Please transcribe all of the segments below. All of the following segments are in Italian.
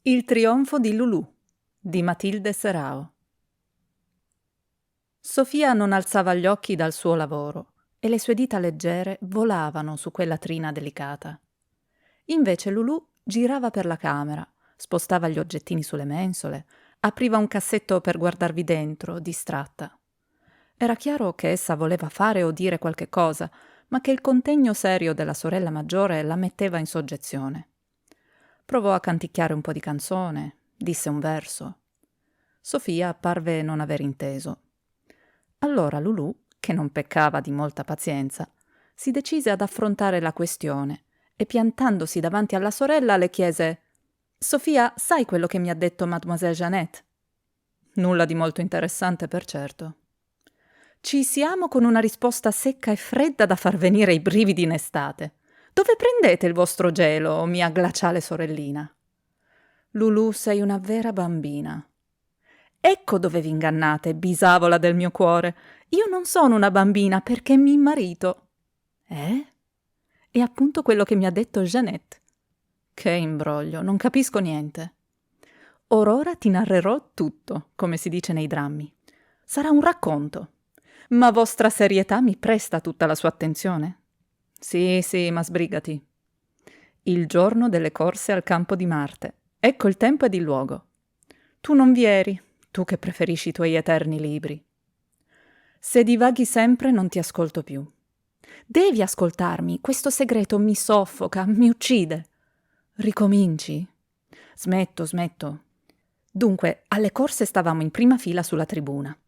Il trionfo di Lulù di Matilde Serao. Sofia non alzava gli occhi dal suo lavoro e le sue dita leggere volavano su quella trina delicata. Invece Lulù girava per la camera, spostava gli oggettini sulle mensole, apriva un cassetto per guardarvi dentro, distratta. Era chiaro che essa voleva fare o dire qualche cosa, ma che il contegno serio della sorella maggiore la metteva in soggezione. Provò a canticchiare un po' di canzone, disse un verso. Sofia parve non aver inteso. Allora Lulù, che non peccava di molta pazienza, si decise ad affrontare la questione e piantandosi davanti alla sorella le chiese: «Sofia, sai quello che mi ha detto Mademoiselle Jeannette?» «Nulla di molto interessante, per certo». «Ci siamo con una risposta secca e fredda da far venire i brividi in estate. Dove prendete il vostro gelo, mia glaciale sorellina?» «Lulù, sei una vera bambina». «Ecco dove vi ingannate, bisavola del mio cuore. Io non sono una bambina perché mi marito». «Eh?» «È appunto quello che mi ha detto Jeannette». «Che imbroglio, non capisco niente». «Or ora ti narrerò tutto, come si dice nei drammi. Sarà un racconto. Ma vostra serietà mi presta tutta la sua attenzione?» «Sì, ma sbrigati». «Il giorno delle corse al campo di Marte. Ecco il tempo ed il luogo. Tu non vi eri, tu che preferisci i tuoi eterni libri. Se divaghi sempre non ti ascolto più. Devi ascoltarmi, questo segreto mi soffoca, mi uccide. Ricominci?» Smetto. Dunque, alle corse stavamo in prima fila sulla tribuna.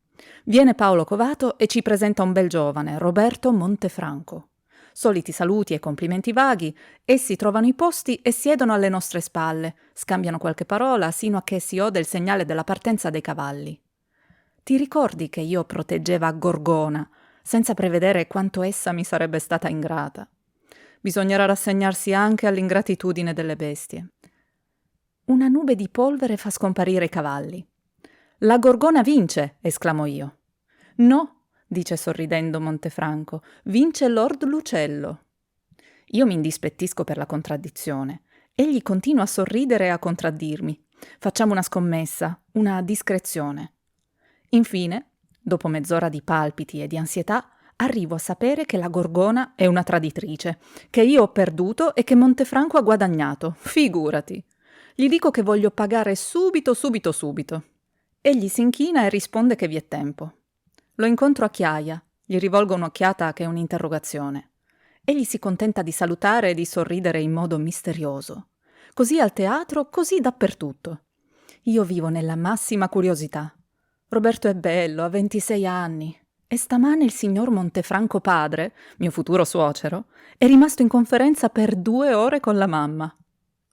Viene Paolo Covato e ci presenta un bel giovane, Roberto Montefranco. Soliti saluti e complimenti vaghi, essi trovano i posti e siedono alle nostre spalle, scambiano qualche parola sino a che si ode il segnale della partenza dei cavalli. Ti ricordi che io proteggeva Gorgona, senza prevedere quanto essa mi sarebbe stata ingrata? Bisognerà rassegnarsi anche all'ingratitudine delle bestie. Una nube di polvere fa scomparire i cavalli. «La Gorgona vince!» esclamo io. «No», dice sorridendo Montefranco, «vince Lord Lucello». Io mi indispettisco per la contraddizione. Egli continua a sorridere e a contraddirmi. Facciamo una scommessa, una discrezione. Infine, dopo mezz'ora di palpiti e di ansietà, arrivo a sapere che la Gorgona è una traditrice, che io ho perduto e che Montefranco ha guadagnato. Figurati! Gli dico che voglio pagare subito. Egli si inchina e risponde che vi è tempo. Lo incontro a Chiaia, gli rivolgo un'occhiata che è un'interrogazione. Egli si contenta di salutare e di sorridere in modo misterioso. Così al teatro, così dappertutto. Io vivo nella massima curiosità. Roberto è bello, ha 26 anni. E stamane il signor Montefranco padre, mio futuro suocero, è rimasto in conferenza per 2 ore con la mamma.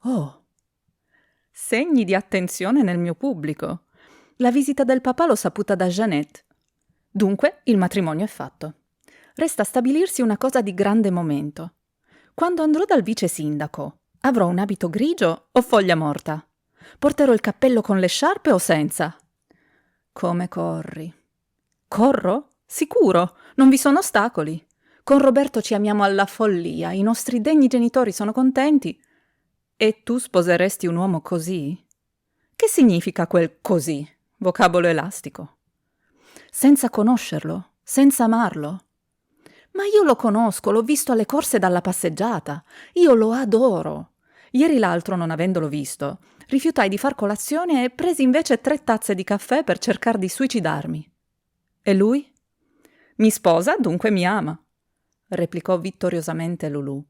Oh! Segni di attenzione nel mio pubblico. La visita del papà l'ho saputa da Jeannette. Dunque, il matrimonio è fatto. Resta stabilirsi una cosa di grande momento. Quando andrò dal vice sindaco, avrò un abito grigio o foglia morta? Porterò il cappello con le sciarpe o senza? Come corri? Corro? Sicuro, non vi sono ostacoli. Con Roberto ci amiamo alla follia, i nostri degni genitori sono contenti. E tu sposeresti un uomo così? Che significa quel così? Vocabolo elastico. Senza conoscerlo, senza amarlo. Ma io lo conosco, l'ho visto alle corse dalla passeggiata. Io lo adoro. Ieri l'altro, non avendolo visto, rifiutai di far colazione e presi invece 3 tazze di caffè per cercar di suicidarmi. E lui? Mi sposa, dunque mi ama, replicò vittoriosamente Lulù.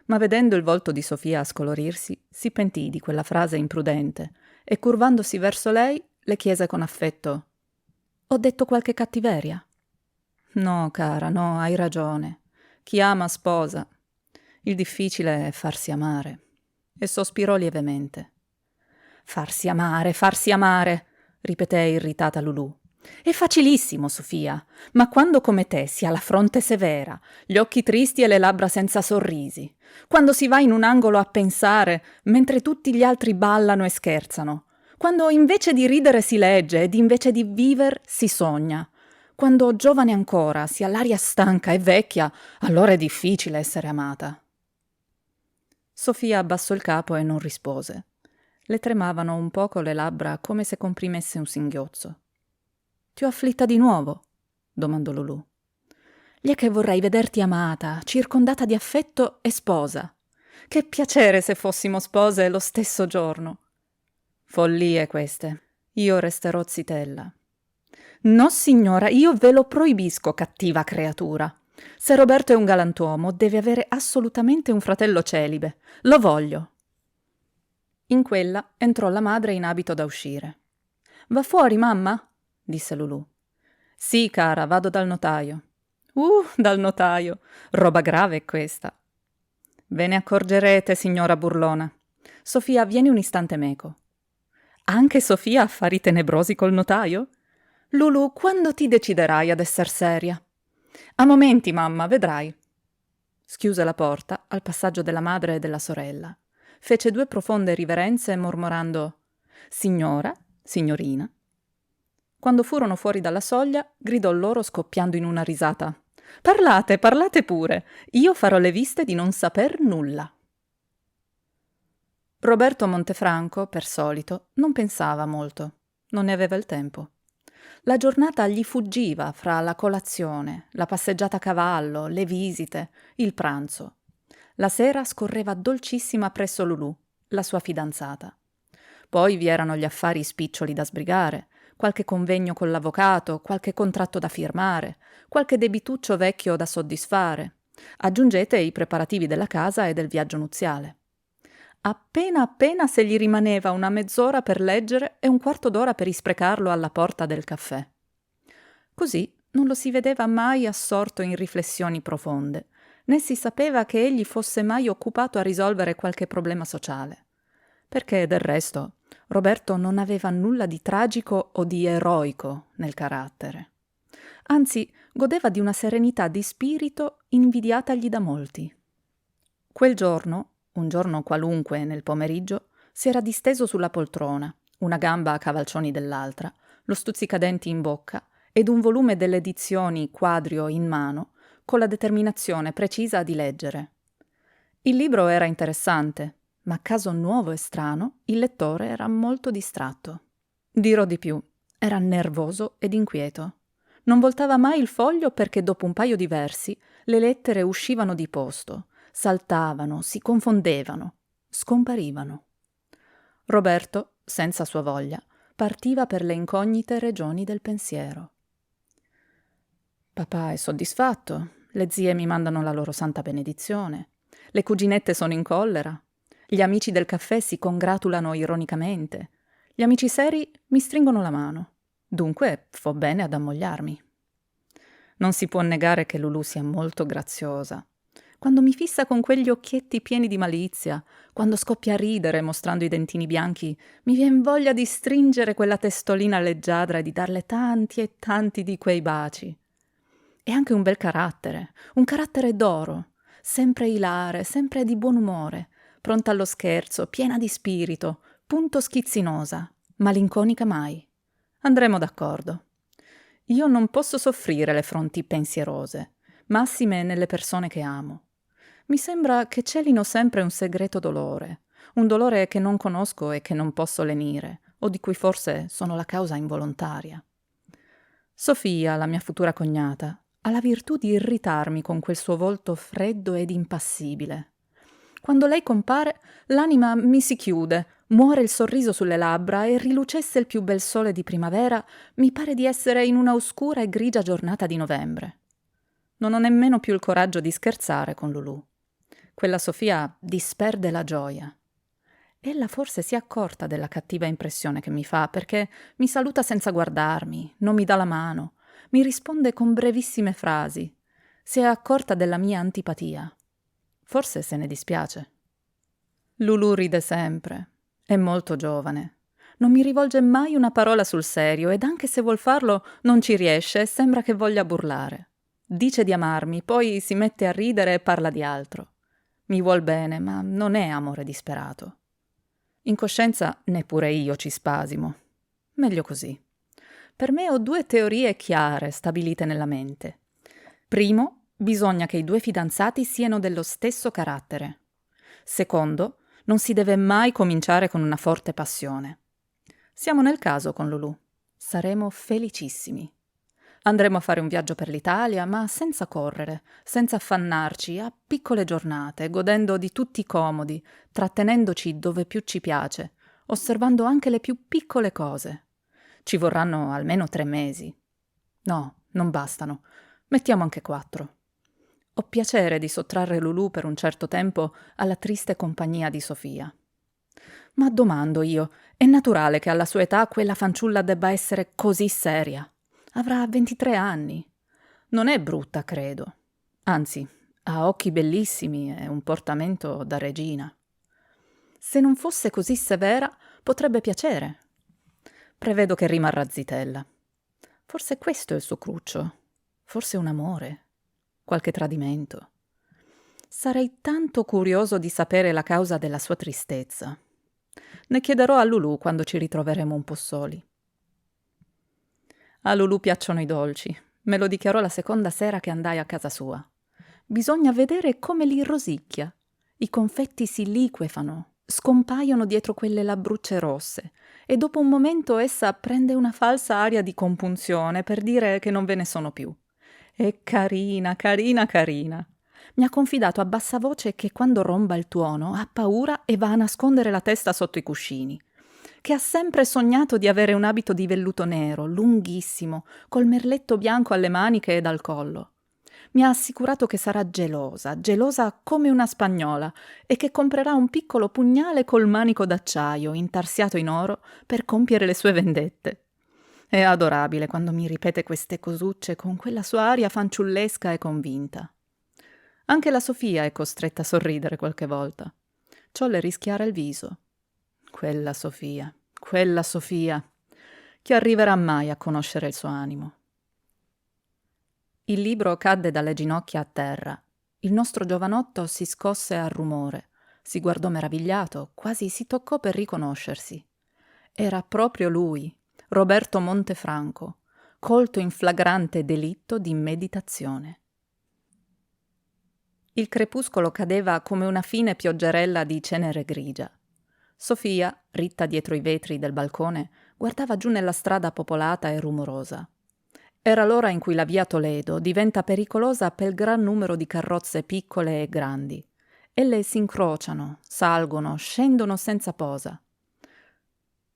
Ma vedendo il volto di Sofia scolorirsi, si pentì di quella frase imprudente e curvandosi verso lei le chiese con affetto: «Ho detto qualche cattiveria?» «No, cara, no, hai ragione. Chi ama sposa. Il difficile è farsi amare». E sospirò lievemente. Farsi amare», ripeté irritata Lulù. «È facilissimo, Sofia, ma quando come te si ha la fronte severa, gli occhi tristi e le labbra senza sorrisi, quando si va in un angolo a pensare mentre tutti gli altri ballano e scherzano, quando invece di ridere si legge ed invece di viver si sogna, quando giovane ancora si ha l'aria stanca e vecchia, allora è difficile essere amata». Sofia abbassò il capo e non rispose. Le tremavano un poco le labbra come se comprimesse un singhiozzo. «Ti ho afflitta di nuovo?» domandò Lulù. «Gli è che vorrei vederti amata, circondata di affetto e sposa. Che piacere se fossimo spose lo stesso giorno!» «Follie queste. Io resterò zitella». «No, signora, io ve lo proibisco, cattiva creatura. Se Roberto è un galantuomo, deve avere assolutamente un fratello celibe. Lo voglio!» In quella entrò la madre in abito da uscire. «Va fuori, mamma?» disse Lulù. «Sì, cara, vado dal notaio». Dal notaio. Roba grave è questa». «Ve ne accorgerete, signora burlona. Sofia, vieni un istante meco». «Anche Sofia ha affari tenebrosi col notaio?» «Lulù, quando ti deciderai ad esser seria?» «A momenti, mamma, vedrai». Schiuse la porta al passaggio della madre e della sorella. Fece 2 profonde riverenze mormorando «Signora, signorina». Quando furono fuori dalla soglia, gridò loro scoppiando in una risata. «Parlate, parlate pure! Io farò le viste di non saper nulla». Roberto Montefranco, per solito, non pensava molto. Non ne aveva il tempo. La giornata gli fuggiva fra la colazione, la passeggiata a cavallo, le visite, il pranzo. La sera scorreva dolcissima presso Lulù, la sua fidanzata. Poi vi erano gli affari spiccioli da sbrigare, qualche convegno con l'avvocato, qualche contratto da firmare, qualche debituccio vecchio da soddisfare. Aggiungete i preparativi della casa e del viaggio nuziale. Appena se gli rimaneva una mezz'ora per leggere e un quarto d'ora per isprecarlo alla porta del caffè. Così non lo si vedeva mai assorto in riflessioni profonde, né si sapeva che egli fosse mai occupato a risolvere qualche problema sociale. Perché, del resto, Roberto non aveva nulla di tragico o di eroico nel carattere. Anzi, godeva di una serenità di spirito invidiatagli da molti. Quel giorno, un giorno qualunque nel pomeriggio, si era disteso sulla poltrona, una gamba a cavalcioni dell'altra, lo stuzzicadenti in bocca ed un volume delle edizioni quadrio in mano, con la determinazione precisa di leggere. Il libro era interessante, ma a caso nuovo e strano, il lettore era molto distratto. Dirò di più, era nervoso ed inquieto. Non voltava mai il foglio perché dopo un paio di versi le lettere uscivano di posto, saltavano, si confondevano, scomparivano. Roberto, senza sua voglia, partiva per le incognite regioni del pensiero. Papà è soddisfatto, le zie mi mandano la loro santa benedizione, le cuginette sono in collera, gli amici del caffè si congratulano ironicamente, gli amici seri mi stringono la mano. Dunque fo bene ad ammogliarmi. Non si può negare che Lulù sia molto graziosa. Quando mi fissa con quegli occhietti pieni di malizia, quando scoppia a ridere mostrando i dentini bianchi, mi vien voglia di stringere quella testolina leggiadra e di darle tanti e tanti di quei baci. E anche un bel carattere, un carattere d'oro, sempre ilare, sempre di buon umore, pronta allo scherzo, piena di spirito, punto schizzinosa, malinconica mai. Andremo d'accordo. Io non posso soffrire le fronti pensierose, massime nelle persone che amo. Mi sembra che celino sempre un segreto dolore, un dolore che non conosco e che non posso lenire, o di cui forse sono la causa involontaria. Sofia, la mia futura cognata, ha la virtù di irritarmi con quel suo volto freddo ed impassibile. Quando lei compare, l'anima mi si chiude, muore il sorriso sulle labbra e rilucesse il più bel sole di primavera, mi pare di essere in una oscura e grigia giornata di novembre. Non ho nemmeno più il coraggio di scherzare con Lulù. Quella Sofia disperde la gioia. Ella forse si è accorta della cattiva impressione che mi fa, perché mi saluta senza guardarmi, non mi dà la mano, mi risponde con brevissime frasi. Si è accorta della mia antipatia. Forse se ne dispiace. Lulù ride sempre. È molto giovane. Non mi rivolge mai una parola sul serio ed anche se vuol farlo non ci riesce e sembra che voglia burlare. Dice di amarmi, poi si mette a ridere e parla di altro. Mi vuol bene, ma non è amore disperato. In coscienza neppure io ci spasimo. Meglio così. Per me ho 2 teorie chiare stabilite nella mente. Primo, bisogna che i 2 fidanzati siano dello stesso carattere. Secondo, Non si deve mai cominciare con una forte passione. Siamo nel caso con Lulù. Saremo felicissimi. Andremo a fare un viaggio per l'Italia, ma senza correre, senza affannarci, a piccole giornate, godendo di tutti i comodi, trattenendoci dove più ci piace, osservando anche le più piccole cose. Ci vorranno almeno 3 mesi. No, non bastano. Mettiamo anche 4. Ho piacere di sottrarre Lulù per un certo tempo alla triste compagnia di Sofia. Ma domando io, è naturale che alla sua età quella fanciulla debba essere così seria? Avrà 23 anni. Non è brutta, credo. Anzi, ha occhi bellissimi e un portamento da regina. Se non fosse così severa, potrebbe piacere. Prevedo che rimarrà zitella. Forse questo è il suo cruccio. Forse un amore. Qualche tradimento. Sarei tanto curioso di sapere la causa della sua tristezza. Ne chiederò a Lulù quando ci ritroveremo un po' soli. A Lulù piacciono i dolci. Me lo dichiarò la seconda sera che andai a casa sua. Bisogna vedere come li rosicchia. I confetti si liquefano, scompaiono dietro quelle labbrucce rosse e dopo un momento essa prende una falsa aria di compunzione per dire che non ve ne sono più. È carina, carina, carina. Mi ha confidato a bassa voce che quando romba il tuono ha paura e va a nascondere la testa sotto i cuscini. Che ha sempre sognato di avere un abito di velluto nero, lunghissimo, col merletto bianco alle maniche ed al collo. Mi ha assicurato che sarà gelosa, gelosa come una spagnola, e che comprerà un piccolo pugnale col manico d'acciaio, intarsiato in oro, per compiere le sue vendette. È adorabile quando mi ripete queste cosucce con quella sua aria fanciullesca e convinta. Anche la Sofia è costretta a sorridere qualche volta. Ciò le rischiara il viso. Quella Sofia. Chi arriverà mai a conoscere il suo animo? Il libro cadde dalle ginocchia a terra. Il nostro giovanotto si scosse al rumore, si guardò meravigliato, quasi si toccò per riconoscersi. Era proprio lui, Roberto Montefranco, colto in flagrante delitto di meditazione. Il crepuscolo cadeva come una fine pioggerella di cenere grigia. Sofia, ritta dietro i vetri del balcone, guardava giù nella strada popolata e rumorosa. Era l'ora in cui la via Toledo diventa pericolosa per il gran numero di carrozze piccole e grandi. Elle si incrociano, salgono, scendono senza posa.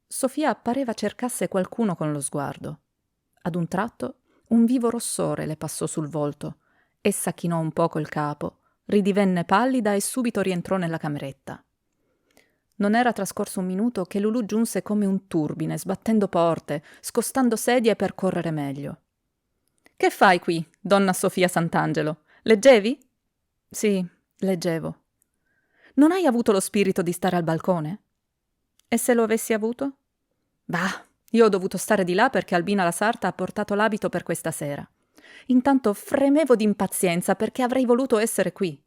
Sofia pareva cercasse qualcuno con lo sguardo. Ad un tratto un vivo rossore le passò sul volto. Essa chinò un poco il capo, ridivenne pallida e subito rientrò nella cameretta. Non era trascorso un minuto che Lulù giunse come un turbine, sbattendo porte, scostando sedie per correre meglio. «Che fai qui, donna Sofia Sant'Angelo? Leggevi?» «Sì, leggevo». «Non hai avuto lo spirito di stare al balcone?» «E se lo avessi avuto?» «Bah, io ho dovuto stare di là perché Albina la sarta ha portato l'abito per questa sera. Intanto fremevo d'impazienza perché avrei voluto essere qui.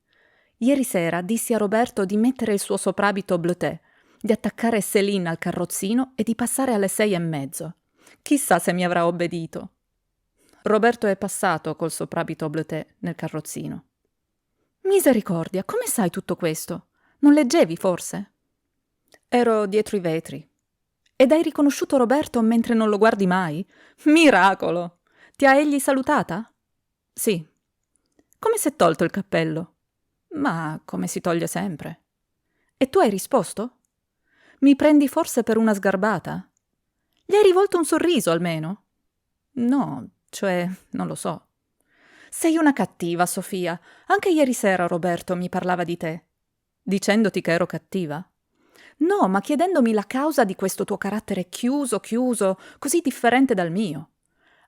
Ieri sera dissi a Roberto di mettere il suo soprabito bleuté, di attaccare Céline al carrozzino e di passare alle 6:30. Chissà se mi avrà obbedito». Roberto è passato col soprabito bleuté nel carrozzino. «Misericordia, come sai tutto questo? Non leggevi, forse?» «Ero dietro i vetri». «Ed hai riconosciuto Roberto mentre non lo guardi mai? Miracolo! Ti ha egli salutata?» «Sì». «Come s'è tolto il cappello?» «Ma come si toglie sempre». «E tu hai risposto?» «Mi prendi forse per una sgarbata?» «Gli hai rivolto un sorriso almeno?» «No, cioè, non lo so». «Sei una cattiva, Sofia. Anche ieri sera Roberto mi parlava di te». «Dicendoti che ero cattiva?» «No, ma chiedendomi la causa di questo tuo carattere chiuso, così differente dal mio».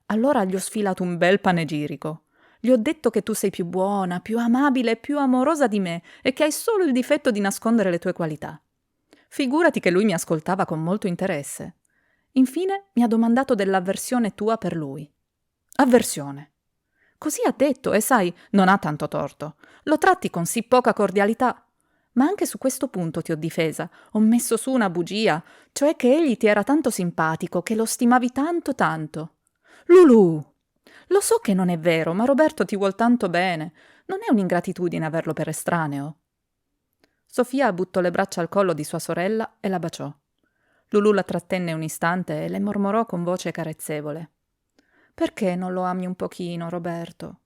Allora gli ho sfilato un bel panegirico. Gli ho detto che tu sei più buona, più amabile e più amorosa di me e che hai solo il difetto di nascondere le tue qualità. Figurati che lui mi ascoltava con molto interesse. Infine mi ha domandato dell'avversione tua per lui. Avversione. Così ha detto e sai, non ha tanto torto. Lo tratti con sì poca cordialità. Ma anche su questo punto ti ho difesa. Ho messo su una bugia, cioè che egli ti era tanto simpatico, che lo stimavi tanto tanto. Lulù! Lo so che non è vero, ma Roberto ti vuol tanto bene. Non è un'ingratitudine averlo per estraneo. Sofia buttò le braccia al collo di sua sorella e la baciò. Lulù la trattenne un istante e le mormorò con voce carezzevole: «Perché non lo ami un pochino, Roberto?»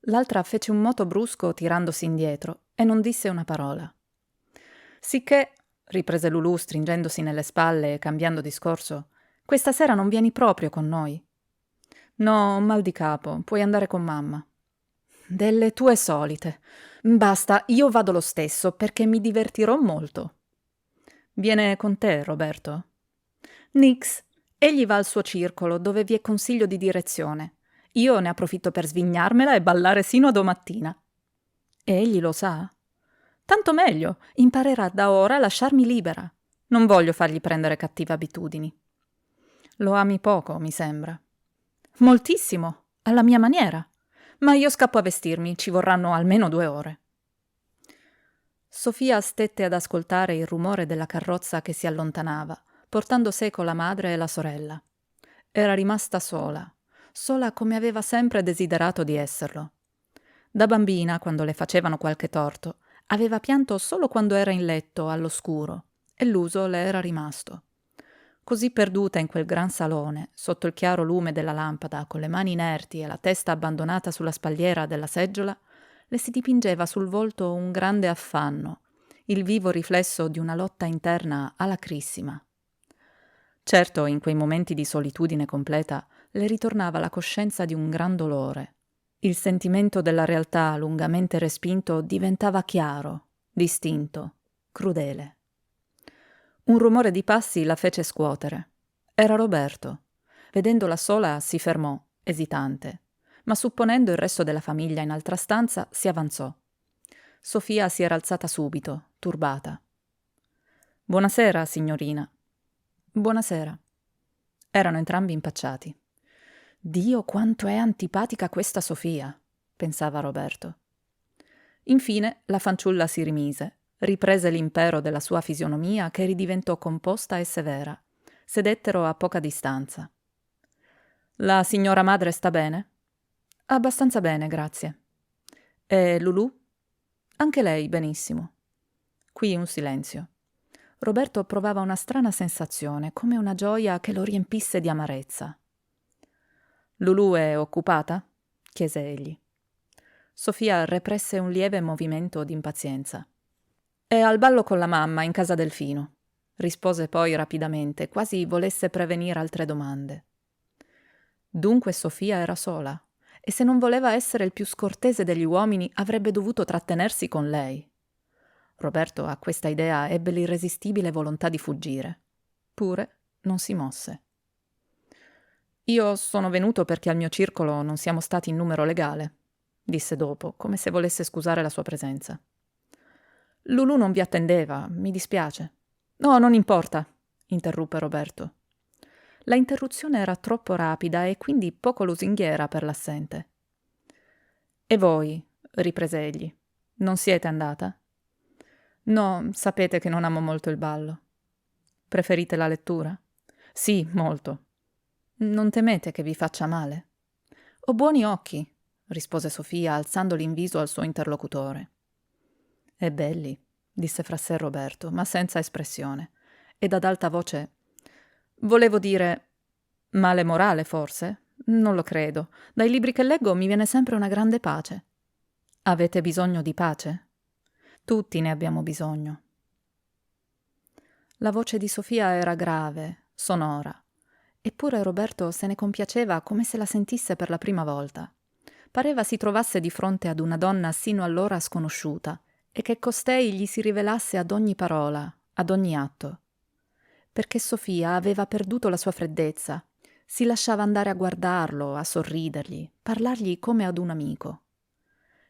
L'altra fece un moto brusco tirandosi indietro e non disse una parola. «Sicché», riprese Lulù stringendosi nelle spalle e cambiando discorso, «questa sera non vieni proprio con noi?» «No, ho mal di capo, puoi andare con mamma». «Delle tue solite. Basta, io vado lo stesso perché mi divertirò molto». «Viene con te, Roberto?» «Nix. Egli va al suo circolo, dove vi è consiglio di direzione. Io ne approfitto per svignarmela e ballare sino a domattina». «E egli lo sa?» «Tanto meglio, imparerà da ora a lasciarmi libera. Non voglio fargli prendere cattive abitudini». «Lo ami poco, mi sembra». «Moltissimo, alla mia maniera. Ma io scappo a vestirmi, ci vorranno almeno 2 ore». Sofia stette ad ascoltare il rumore della carrozza che si allontanava, portando seco la madre e la sorella. Era rimasta sola, sola come aveva sempre desiderato di esserlo. Da bambina, quando le facevano qualche torto, aveva pianto solo quando era in letto, all'oscuro, e l'uso le era rimasto. Così perduta in quel gran salone, sotto il chiaro lume della lampada, con le mani inerti e la testa abbandonata sulla spalliera della seggiola, le si dipingeva sul volto un grande affanno, il vivo riflesso di una lotta interna alacrissima. Certo, in quei momenti di solitudine completa, le ritornava la coscienza di un gran dolore. Il sentimento della realtà lungamente respinto diventava chiaro, distinto, crudele. Un rumore di passi la fece scuotere. Era Roberto. Vedendola sola si fermò, esitante, ma supponendo il resto della famiglia in altra stanza, si avanzò. Sofia si era alzata subito, turbata. «Buonasera, signorina». «Buonasera». Erano entrambi impacciati. «Dio, quanto è antipatica questa Sofia», pensava Roberto. Infine la fanciulla si rimise, riprese l'impero della sua fisionomia che ridiventò composta e severa. Sedettero a poca distanza. «La signora madre sta bene?» «Abbastanza bene, grazie». «E Lulù?» «Anche lei, benissimo». Qui un silenzio. Roberto provava una strana sensazione, come una gioia che lo riempisse di amarezza. «Lulù è occupata?» chiese egli. Sofia represse un lieve movimento d'impazienza. «È al ballo con la mamma, in casa Delfino», rispose poi rapidamente, quasi volesse prevenire altre domande. Dunque Sofia era sola, e se non voleva essere il più scortese degli uomini avrebbe dovuto trattenersi con lei. Roberto a questa idea ebbe l'irresistibile volontà di fuggire. Pure non si mosse. «Io sono venuto perché al mio circolo non siamo stati in numero legale», disse dopo, come se volesse scusare la sua presenza. «Lulù non vi attendeva, mi dispiace». «No, non importa», interruppe Roberto. La interruzione era troppo rapida e quindi poco lusinghiera per l'assente. «E voi?» riprese egli. «Non siete andata?» «No, sapete che non amo molto il ballo». «Preferite la lettura?» «Sì, molto». «Non temete che vi faccia male?» «Ho buoni occhi», rispose Sofia, alzandoli in viso al suo interlocutore. «E belli», disse fra sé Roberto, ma senza espressione, ed ad alta voce: «Volevo dire, male morale, forse? Non lo credo. Dai libri che leggo mi viene sempre una grande pace». «Avete bisogno di pace?» «Tutti ne abbiamo bisogno». La voce di Sofia era grave, sonora. Eppure Roberto se ne compiaceva come se la sentisse per la prima volta. Pareva si trovasse di fronte ad una donna sino allora sconosciuta e che costei gli si rivelasse ad ogni parola, ad ogni atto. Perché Sofia aveva perduto la sua freddezza, si lasciava andare a guardarlo, a sorridergli, parlargli come ad un amico.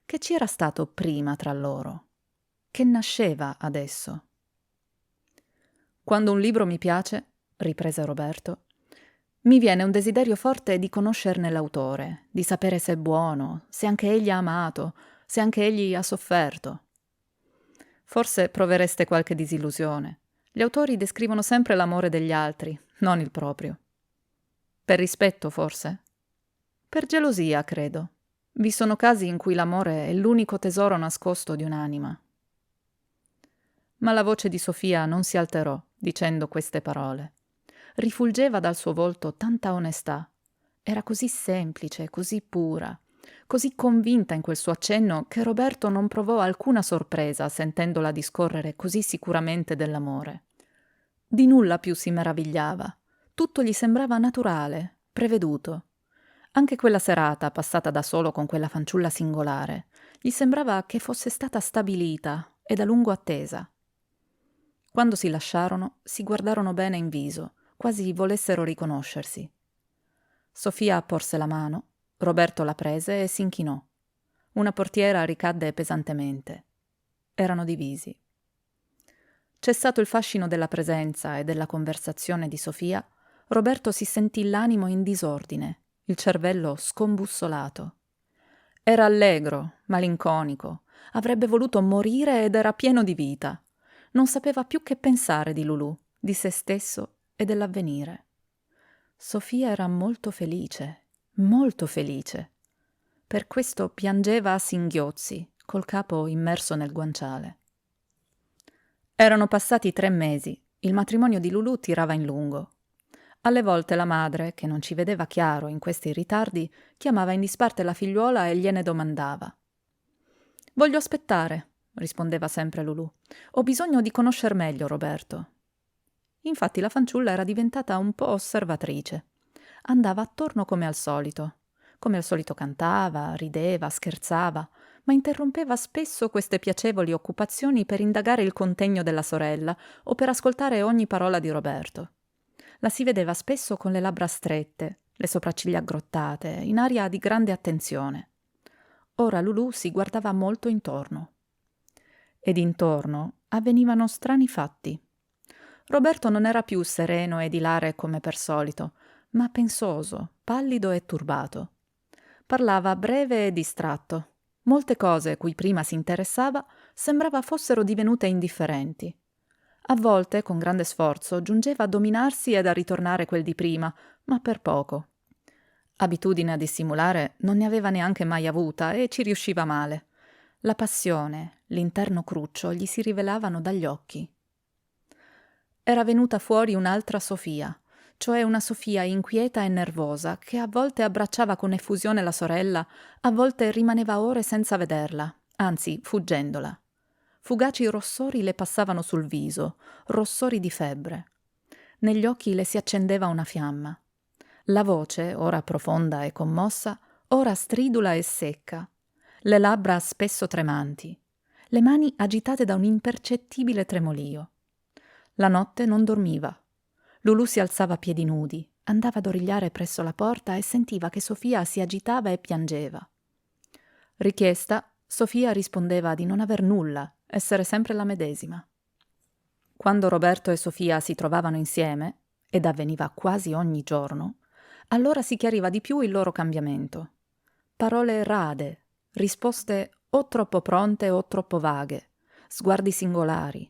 Che c'era stato prima tra loro? Che nasceva adesso? «Quando un libro mi piace», riprese Roberto, «mi viene un desiderio forte di conoscerne l'autore, di sapere se è buono, se anche egli ha amato, se anche egli ha sofferto. Forse provereste qualche disillusione. Gli autori descrivono sempre l'amore degli altri, non il proprio. Per rispetto, forse? Per gelosia, credo. Vi sono casi in cui l'amore è l'unico tesoro nascosto di un'anima». Ma la voce di Sofia non si alterò dicendo queste parole. Rifulgeva dal suo volto tanta onestà. Era così semplice, così pura, così convinta in quel suo accenno che Roberto non provò alcuna sorpresa sentendola discorrere così sicuramente dell'amore. Di nulla più si meravigliava. Tutto gli sembrava naturale, preveduto. Anche quella serata, passata da solo con quella fanciulla singolare, gli sembrava che fosse stata stabilita e da lungo attesa. Quando si lasciarono, si guardarono bene in viso, quasi volessero riconoscersi. Sofia porse la mano, Roberto la prese e s'inchinò. Una portiera ricadde pesantemente. Erano divisi. Cessato il fascino della presenza e della conversazione di Sofia, Roberto si sentì l'animo in disordine, il cervello scombussolato. Era allegro, malinconico, avrebbe voluto morire ed era pieno di vita. Non sapeva più che pensare di Lulù, di se stesso e dell'avvenire. Sofia era molto felice. Per questo piangeva a singhiozzi, col capo immerso nel guanciale. Erano passati 3 mesi. Il matrimonio di Lulù tirava in lungo. Alle volte la madre, che non ci vedeva chiaro in questi ritardi, chiamava in disparte la figliuola e gliene domandava. «Voglio aspettare», rispondeva sempre Lulù. «Ho bisogno di conoscer meglio Roberto». Infatti la fanciulla era diventata un po' osservatrice. Andava attorno come al solito. Come al solito cantava, rideva, scherzava, ma interrompeva spesso queste piacevoli occupazioni per indagare il contegno della sorella o per ascoltare ogni parola di Roberto. La si vedeva spesso con le labbra strette, le sopracciglia aggrottate, in aria di grande attenzione. Ora Lulù si guardava molto intorno. Ed intorno avvenivano strani fatti. Roberto non era più sereno ed ilare come per solito, ma pensoso, pallido e turbato. Parlava breve e distratto. Molte cose cui prima si interessava sembrava fossero divenute indifferenti. A volte, con grande sforzo, giungeva a dominarsi ed a ritornare quel di prima, ma per poco. Abitudine a dissimulare non ne aveva neanche mai avuta e ci riusciva male. La passione, l'interno cruccio gli si rivelavano dagli occhi. Era venuta fuori un'altra Sofia, cioè una Sofia inquieta e nervosa che a volte abbracciava con effusione la sorella, a volte rimaneva ore senza vederla, anzi fuggendola. Fugaci rossori le passavano sul viso, rossori di febbre. Negli occhi le si accendeva una fiamma. La voce, ora profonda e commossa, ora stridula e secca. Le labbra spesso tremanti. Le mani agitate da un impercettibile tremolio. La notte non dormiva. Lulù si alzava a piedi nudi, andava ad origliare presso la porta e sentiva che Sofia si agitava e piangeva. Richiesta, Sofia rispondeva di non aver nulla, essere sempre la medesima. Quando Roberto e Sofia si trovavano insieme, ed avveniva quasi ogni giorno, allora si chiariva di più il loro cambiamento. Parole rade, risposte o troppo pronte o troppo vaghe, sguardi singolari.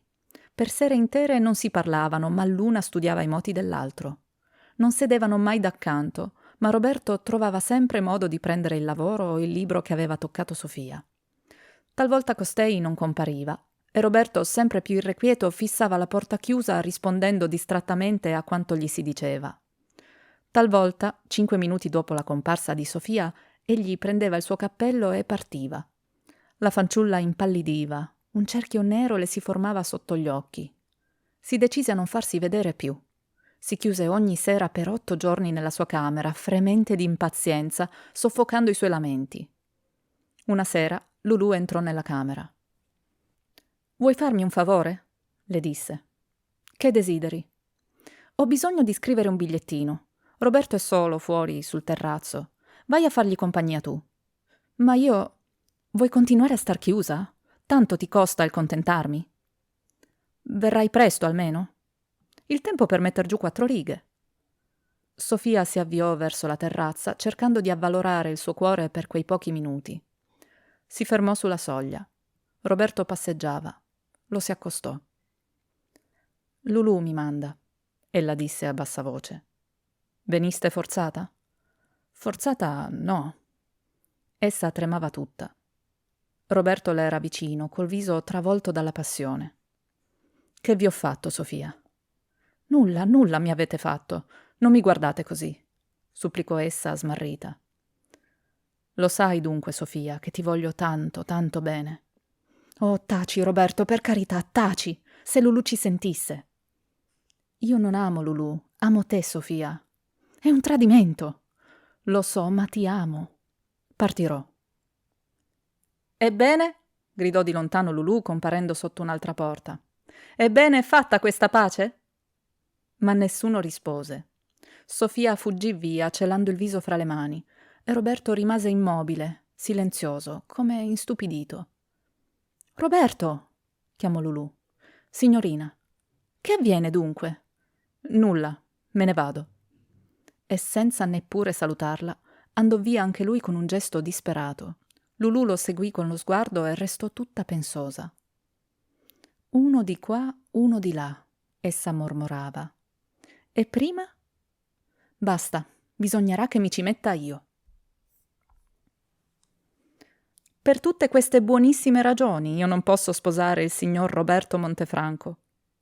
Per sere intere non si parlavano, ma l'una studiava i moti dell'altro. Non sedevano mai d'accanto, ma Roberto trovava sempre modo di prendere il lavoro o il libro che aveva toccato Sofia. Talvolta costei non compariva, e Roberto, sempre più irrequieto, fissava la porta chiusa rispondendo distrattamente a quanto gli si diceva. Talvolta, 5 minuti dopo la comparsa di Sofia, egli prendeva il suo cappello e partiva. La fanciulla impallidiva. Un cerchio nero le si formava sotto gli occhi. Si decise a non farsi vedere più. Si chiuse ogni sera per 8 giorni nella sua camera, fremente di impazienza, soffocando i suoi lamenti. Una sera Lulù entrò nella camera. «Vuoi farmi un favore?» le disse. «Che desideri?» «Ho bisogno di scrivere un bigliettino. Roberto è solo fuori sul terrazzo. Vai a fargli compagnia tu». «Ma io...» «Vuoi continuare a star chiusa? Tanto ti costa il contentarmi?» «Verrai presto almeno?» «Il tempo per metter giù 4 righe». Sofia si avviò verso la terrazza, cercando di avvalorare il suo cuore per quei pochi minuti. Si fermò sulla soglia. Roberto passeggiava. Lo si accostò. «Lulù mi manda», ella disse a bassa voce. «Veniste forzata?» «Forzata no». Essa tremava tutta. Roberto le era vicino, col viso travolto dalla passione. Che vi ho fatto, Sofia? Nulla, nulla mi avete fatto. Non mi guardate così, supplicò essa smarrita. Lo sai dunque, Sofia, che ti voglio tanto, tanto bene. Oh, taci, Roberto, per carità, taci, se Lulù ci sentisse. Io non amo Lulù, amo te, Sofia. È un tradimento. Lo so, ma ti amo. Partirò. Ebbene? Gridò di lontano Lulù, comparendo sotto un'altra porta. Ebbene, è fatta questa pace? Ma nessuno rispose. Sofia fuggì via, celando il viso fra le mani, e Roberto rimase immobile, silenzioso, come istupidito. Roberto! Chiamò Lulù. Signorina. Che avviene dunque? Nulla, me ne vado. E senza neppure salutarla, andò via anche lui con un gesto disperato. Lulù lo seguì con lo sguardo e restò tutta pensosa. Uno di qua, uno di là, essa mormorava. E prima? Basta, bisognerà che mi ci metta io. Per tutte queste buonissime ragioni io non posso sposare il signor Roberto Montefranco,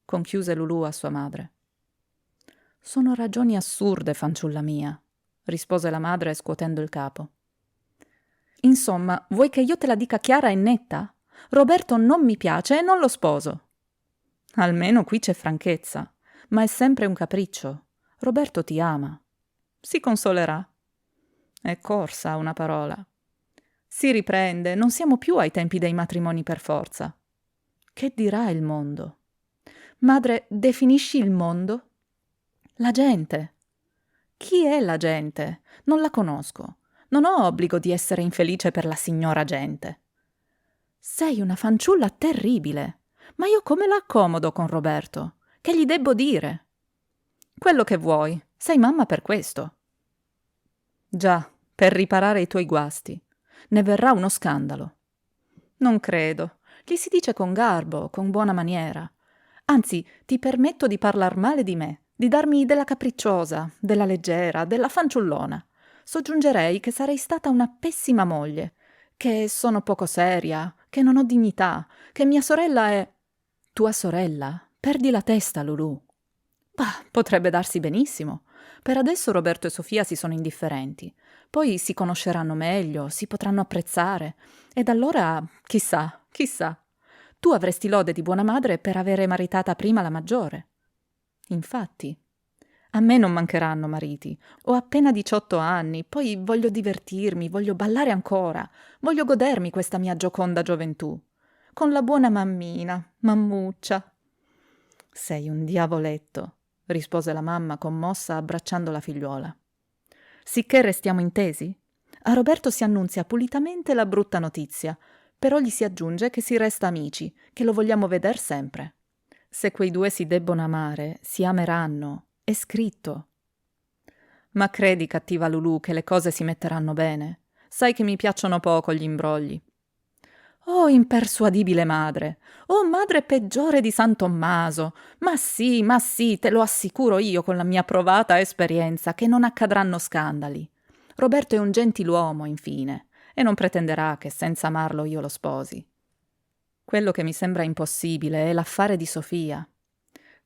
conchiuse Lulù a sua madre. Sono ragioni assurde, fanciulla mia, rispose la madre scuotendo il capo. Insomma, vuoi che io te la dica chiara e netta? Roberto non mi piace e non lo sposo. Almeno qui c'è franchezza, ma è sempre un capriccio. Roberto ti ama. Si consolerà. È corsa una parola. Si riprende, non siamo più ai tempi dei matrimoni per forza. Che dirà il mondo? Madre, definisci il mondo? La gente. Chi è la gente? Non la conosco. Non ho obbligo di essere infelice per la signora gente. Sei una fanciulla terribile. Ma io come la accomodo con Roberto? Che gli debbo dire? Quello che vuoi. Sei mamma per questo. Già, per riparare i tuoi guasti. Ne verrà uno scandalo. Non credo. Gli si dice con garbo, con buona maniera. Anzi, ti permetto di parlar male di me, di darmi della capricciosa, della leggera, della fanciullona. Soggiungerei che sarei stata una pessima moglie, che sono poco seria, che non ho dignità, che mia sorella è... Tua sorella? Perdi la testa, Lulù. Bah, potrebbe darsi benissimo. Per adesso Roberto e Sofia si sono indifferenti. Poi si conosceranno meglio, si potranno apprezzare. Ed allora, chissà, chissà. Tu avresti lode di buona madre per avere maritata prima la maggiore. Infatti, a me non mancheranno mariti. Ho appena 18 anni, poi voglio divertirmi, voglio ballare ancora, voglio godermi questa mia gioconda gioventù. Con la buona mammina, mammuccia. Sei un diavoletto, rispose la mamma commossa abbracciando la figliuola. Sicché restiamo intesi? A Roberto si annunzia pulitamente la brutta notizia, però gli si aggiunge che si resta amici, che lo vogliamo veder sempre. Se quei due si debbono amare, si ameranno, è scritto. Ma credi, cattiva Lulù, che le cose si metteranno bene? Sai che mi piacciono poco gli imbrogli. Oh, impersuadibile madre! Oh, madre peggiore di San Tommaso! Ma sì, te lo assicuro io con la mia provata esperienza che non accadranno scandali. Roberto è un gentiluomo, infine, e non pretenderà che senza amarlo io lo sposi. Quello che mi sembra impossibile è l'affare di Sofia.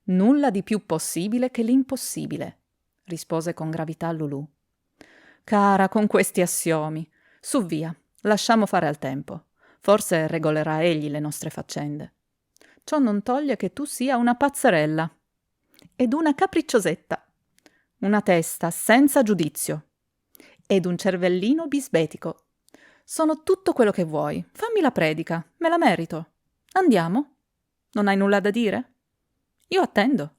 Nulla di più possibile che l'impossibile, rispose con gravità Lulù. Cara, con questi assiomi. Su via, lasciamo fare al tempo. Forse regolerà egli le nostre faccende. Ciò non toglie che tu sia una pazzerella ed una capricciosetta, una testa senza giudizio ed un cervellino bisbetico. Sono tutto quello che vuoi. Fammi la predica, me la merito. Andiamo? Non hai nulla da dire? Io attendo.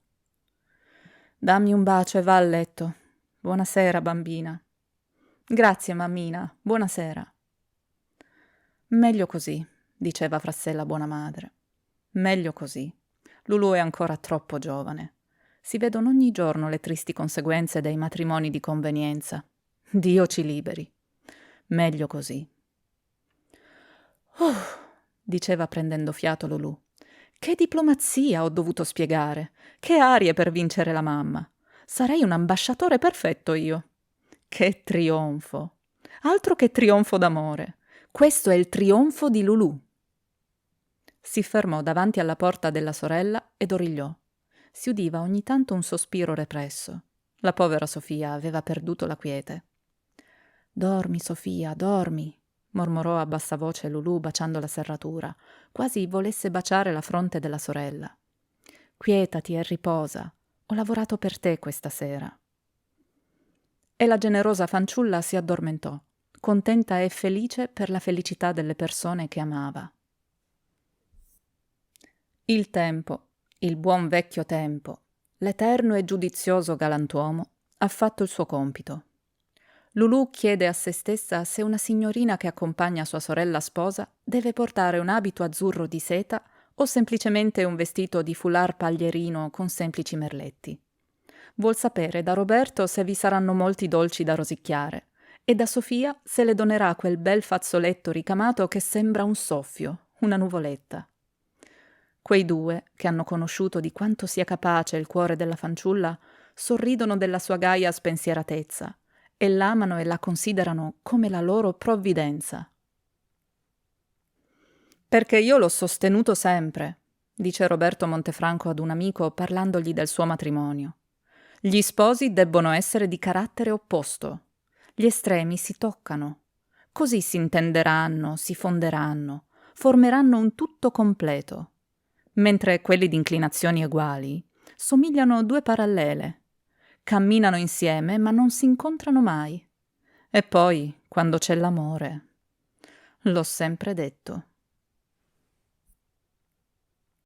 Dammi un bacio e va a letto. Buonasera, bambina. Grazie, mammina. Buonasera. Meglio così, diceva fra sé la buona madre. Meglio così. Lulù è ancora troppo giovane. Si vedono ogni giorno le tristi conseguenze dei matrimoni di convenienza. Dio ci liberi. Meglio così. Diceva prendendo fiato Lulù. Che diplomazia ho dovuto spiegare. Che arie per vincere la mamma. Sarei un ambasciatore perfetto io. Che trionfo. Altro che trionfo d'amore. Questo è il trionfo di Lulù. Si fermò davanti alla porta della sorella ed origliò. Si udiva ogni tanto un sospiro represso. La povera Sofia aveva perduto la quiete. «Dormi, Sofia, dormi», mormorò a bassa voce Lulù baciando la serratura, quasi volesse baciare la fronte della sorella. «Quietati e riposa. Ho lavorato per te questa sera». E la generosa fanciulla si addormentò, contenta e felice per la felicità delle persone che amava. Il tempo, il buon vecchio tempo, l'eterno e giudizioso galantuomo, ha fatto il suo compito. Lulù chiede a se stessa se una signorina che accompagna sua sorella sposa deve portare un abito azzurro di seta o semplicemente un vestito di foulard paglierino con semplici merletti. Vuol sapere da Roberto se vi saranno molti dolci da rosicchiare e da Sofia se le donerà quel bel fazzoletto ricamato che sembra un soffio, una nuvoletta. Quei due, che hanno conosciuto di quanto sia capace il cuore della fanciulla, sorridono della sua gaia spensieratezza e l'amano e la considerano come la loro provvidenza. «Perché io l'ho sostenuto sempre», dice Roberto Montefranco ad un amico parlandogli del suo matrimonio. «Gli sposi debbono essere di carattere opposto. Gli estremi si toccano. Così si intenderanno, si fonderanno, formeranno un tutto completo. Mentre quelli di inclinazioni uguali somigliano due parallele. Camminano insieme ma non si incontrano mai. E poi, quando c'è l'amore. L'ho sempre detto».